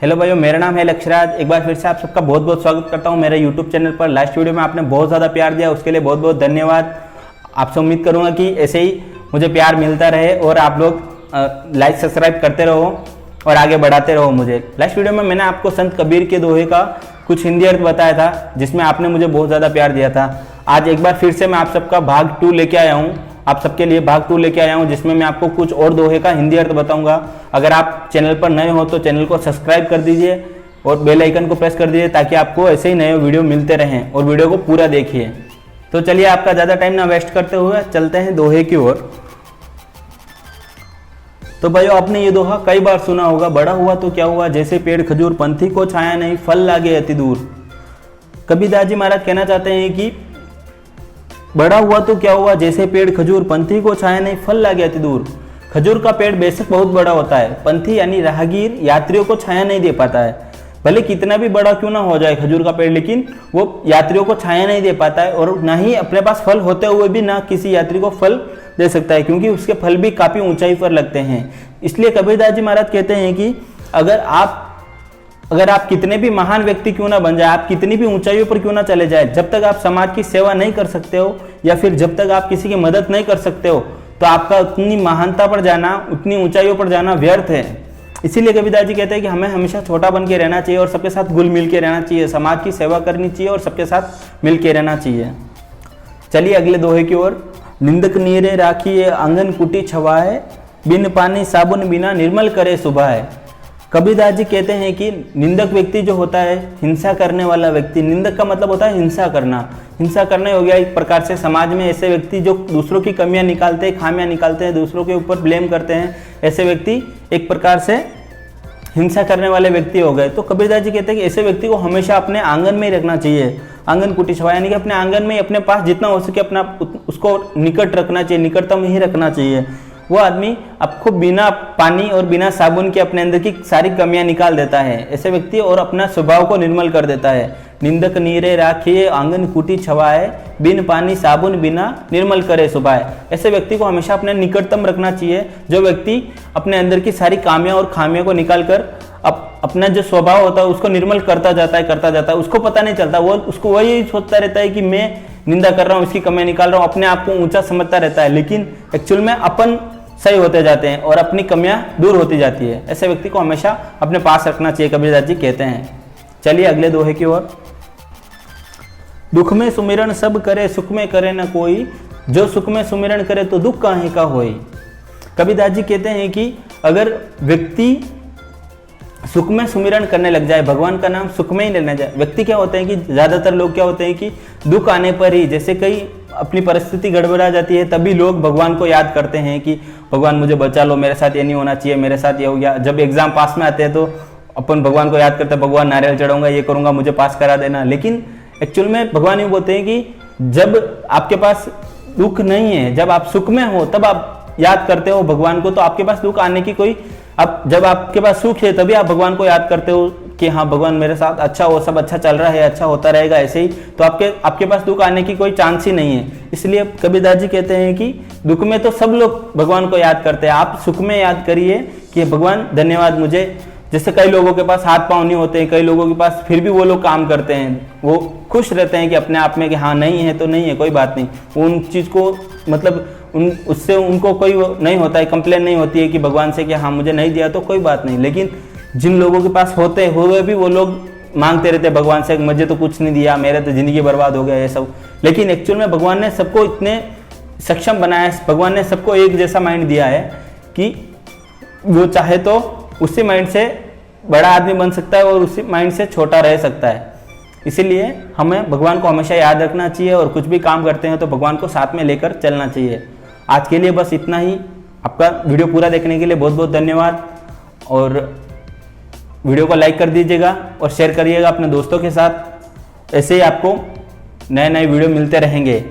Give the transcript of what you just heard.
Hello भाइयों, मेरा नाम है लक्ष्यराज। एक बार फिर से आप सबका बहुत बहुत स्वागत करता हूं मेरे यूट्यूब चैनल पर। लास्ट वीडियो में आपने बहुत ज़्यादा प्यार दिया, उसके लिए बहुत बहुत धन्यवाद। आपसे उम्मीद करूंगा कि ऐसे ही मुझे प्यार मिलता रहे और आप लोग लाइक सब्सक्राइब करते रहो और आगे बढ़ाते रहो मुझे। लास्ट वीडियो में मैंने आपको संत कबीर के दोहे का कुछ हिंदी अर्थ बताया था, जिसमें आपने मुझे बहुत ज़्यादा प्यार दिया था। आज एक बार फिर से मैं आप सबका भाग 2 लेके आया हूँ, आप सबके लिए भाग 2 लेके आया हूँ, जिसमें मैं आपको कुछ और दोहे का हिंदी अर्थ बताऊंगा। अगर आप चैनल पर नए हो तो चैनल को सब्सक्राइब कर दीजिए और बेल आइकन को प्रेस कर दीजिए, ताकि आपको ऐसे ही नए वीडियो मिलते रहें और वीडियो को पूरा देखिए। तो चलिए, आपका ज़्यादा टाइम ना वेस्ट करते हुए चलते हैं दोहे की ओर। तो भाइयों, आपने ये दोहा कई बार सुना होगा, बड़ा हुआ तो क्या हुआ, जैसे पेड़ खजूर पंथी को छाया नहीं, फल लागे अति दूर। कबीरदास जी महाराज कहना चाहते हैं कि बड़ा हुआ तो क्या हुआ, जैसे पेड़ खजूर पंथी को छाया नहीं, फल लागे अति दूर। खजूर का पेड़ बेशक बहुत बड़ा होता है, पंथी यानी राहगीर यात्रियों को छाया नहीं दे पाता है। भले कितना भी बड़ा क्यों ना हो जाए खजूर का पेड़, लेकिन वो यात्रियों को छाया नहीं दे पाता है, और ना ही अपने पास फल होते हुए भी ना किसी यात्री को फल दे सकता है, क्योंकि उसके फल भी काफी ऊंचाई पर लगते हैं। इसलिए कबीरदास जी महाराज कहते हैं कि अगर आप कितने भी महान व्यक्ति क्यों ना बन जाए, आप कितनी भी ऊंचाइयों पर क्यों ना चले जाए, जब तक आप समाज की सेवा नहीं कर सकते हो या फिर जब तक आप किसी की मदद नहीं कर सकते हो, तो आपका उतनी महानता पर जाना, उतनी ऊंचाइयों पर जाना व्यर्थ है। इसीलिए कबीरदास जी कहते हैं कि हमें हमेशा छोटा बन के रहना चाहिए और सबके साथ घुल मिल के रहना चाहिए, समाज की सेवा करनी चाहिए और सबके साथ मिल के रहना चाहिए। चलिए अगले दोहे की ओर। निंदक नीरे राखिए आंगन कुटी छवाए, बिन पानी साबुन बिना निर्मल करे सुभाए। कबीरदास जी कहते हैं कि निंदक व्यक्ति जो होता है, हिंसा करने वाला व्यक्ति, निंदक का मतलब होता है हिंसा करना। हिंसा करना हो गया एक प्रकार से समाज में ऐसे व्यक्ति जो दूसरों की कमियां निकालते हैं, खामियां निकालते हैं, दूसरों के ऊपर ब्लेम करते हैं, ऐसे व्यक्ति एक प्रकार से हिंसा करने वाले व्यक्ति हो गए। तो कबीरदास जी कहते हैं कि ऐसे व्यक्ति को हमेशा अपने आंगन में ही रखना चाहिए। आंगन कुटी छवा यानी कि अपने आंगन में, अपने पास जितना हो सके अपना उसको निकट रखना चाहिए, निकटतम ही रखना चाहिए। वो आदमी आपको बिना पानी और बिना साबुन के अपने अंदर की सारी कमियां निकाल देता है, ऐसे व्यक्ति, और अपना स्वभाव को निर्मल कर देता है। निंदक नीरे राखिए आंगन कुटी छवाए, बिन पानी साबुन बिना निर्मल करे सुभाए। ऐसे व्यक्ति को हमेशा अपने निकटतम रखना चाहिए, जो व्यक्ति अपने अंदर की सारी कामियां और खामियों को निकाल कर अपना जो स्वभाव होता है उसको निर्मल करता जाता है। उसको पता नहीं चलता, उसको वही सोचता रहता है कि मैं निंदा कर रहा हूँ, इसकी कमियां निकाल रहा हूँ, अपने आप को ऊंचा समझता रहता है, लेकिन एक्चुअल में अपन सही होते जाते हैं और अपनी कमियां दूर होती जाती है। ऐसे व्यक्ति को हमेशा अपने पास रखना चाहिए, कबीरदास जी कहते हैं। चलिए अगले दोहे की ओर। दुख में सुमिरन सब करे, सुख में करे न कोई, जो सुख में सुमिरन करे तो दुख काहे का होई। कबीरदास जी कहते हैं कि अगर व्यक्ति सुख में सुमिरन करने लग जाए, भगवान का नाम सुख में ही लेने जाए। व्यक्ति क्या होते हैं कि ज्यादातर लोग क्या होते हैं कि दुख आने पर ही, जैसे कई अपनी परिस्थिति गड़बड़ा जाती है, तभी लोग भगवान को याद करते हैं कि भगवान मुझे बचा लो, मेरे साथ ये नहीं होना चाहिए, मेरे साथ ये हो गया। जब एग्जाम पास में आते हैं तो अपन भगवान को याद करते हैं, भगवान नारियल चढ़ाऊंगा, ये करूंगा, मुझे पास करा देना। लेकिन एक्चुअल में भगवान ये बोलते हैं कि जब आपके पास दुख नहीं है, जब आप सुख में हो, तब आप याद करते हो भगवान को, तो आपके पास दुख आने की कोई, अब जब आपके पास सुख है तभी आप भगवान को याद करते हो कि हाँ भगवान मेरे साथ अच्छा हो, सब अच्छा चल रहा है, अच्छा होता रहेगा ऐसे ही, तो आपके पास दुख आने की कोई चांस ही नहीं है। इसलिए कबीरदास जी कहते हैं कि दुख में तो सब लोग भगवान को याद करते हैं, आप सुख में याद करिए कि भगवान धन्यवाद मुझे। जैसे कई लोगों के पास हाथ पांव नहीं होते हैं, कई लोगों के पास, फिर भी वो लोग काम करते हैं, वो खुश रहते हैं कि अपने आप में कि हाँ नहीं है तो नहीं है, कोई बात नहीं। उन चीज को मतलब उससे उनको कोई नहीं होता है, कंप्लेन नहीं होती है कि भगवान से कि हाँ मुझे नहीं दिया तो कोई बात नहीं। लेकिन जिन लोगों के पास होते हुए भी वो लोग मांगते रहते हैं भगवान से, मुझे तो कुछ नहीं दिया, मेरे तो जिंदगी बर्बाद हो गया ये सब। लेकिन एक्चुअल में भगवान ने सबको इतने सक्षम बनाया है, भगवान ने सबको एक जैसा माइंड दिया है कि वो चाहे तो उसी माइंड से बड़ा आदमी बन सकता है और उसी माइंड से छोटा रह सकता है। इसीलिए हमें भगवान को हमेशा याद रखना चाहिए और कुछ भी काम करते हैं तो भगवान को साथ में लेकर चलना चाहिए। आज के लिए बस इतना ही। आपका वीडियो पूरा देखने के लिए बहुत बहुत धन्यवाद, और वीडियो को लाइक कर दीजिएगा और शेयर करिएगा अपने दोस्तों के साथ। ऐसे ही आपको नए नए वीडियो मिलते रहेंगे।